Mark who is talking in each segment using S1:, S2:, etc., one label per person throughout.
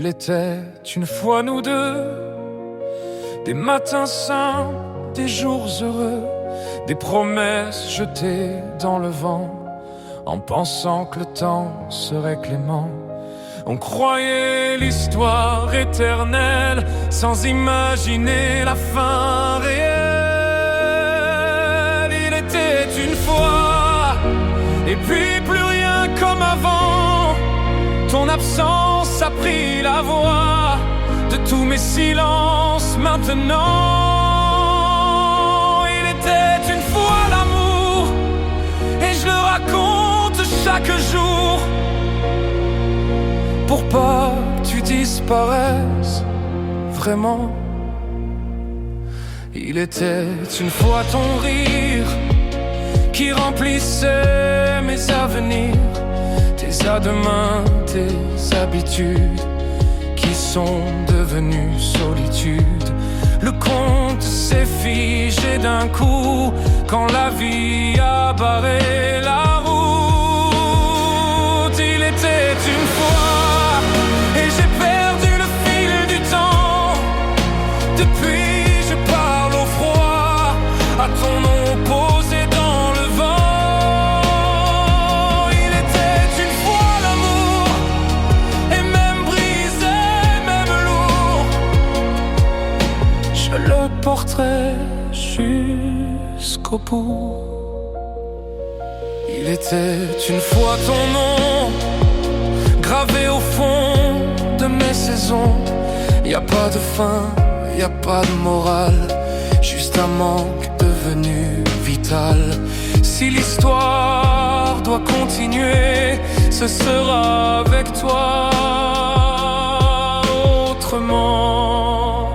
S1: Il était une fois nous deux, des matins simples, des jours heureux, des promesses jetées dans le vent, en pensant que le temps serait clément. On croyait l'histoire éternelle, sans imaginer la fin réelle. Il était une fois, et puis plus rien comme avant. Ton absence a pris la voix de tous mes silences maintenant. Il était une fois l'amour, et je le raconte chaque jour, pour pas que tu disparaisses vraiment. Il était une fois ton rire qui remplissait mes avenirs, tes à demain, tes habitudes qui sont devenues solitude. Le compte s'est figé d'un coup quand la vie a barré la route. Il était une fois, et j'ai perdu le fil du temps. Depuis je parle au froid, à ton nom posé dans le vent. Il était une fois l'amour, et même brisé, même lourd, je le porterai jusqu'au bout. Il était une fois ton nom, gravé au fond de mes saisons. Y a pas de fin, y a pas de morale, juste un manque devenu vital. Si l'histoire doit continuer, ce sera avec toi autrement.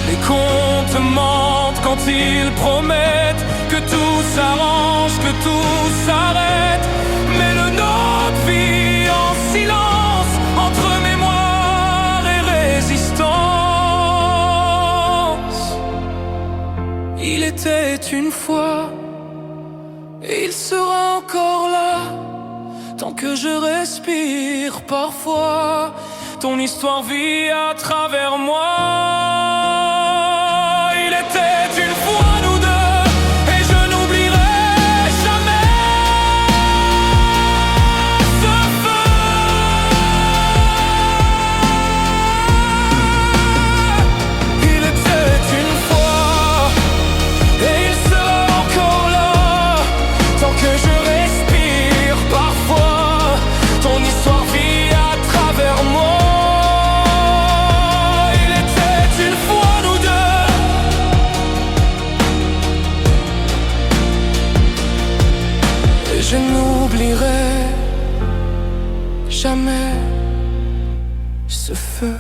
S1: Les contes mentent quand ils promettent que tout s'arrange, que tout s'arrête. Mais le nôtre vit en silence, entre mémoire et résistance. Il était une fois, et il sera encore là, tant que je respire parfois. Ton histoire vit à travers moi. Il était une fois nous deux, et je n'oublierai jamais ce feu. Il était une fois, et il sera encore là, tant que je respire parfois. Ton histoire vit à travers moi. Il était une fois nous deux, et je n'oublierai jamais ce feu.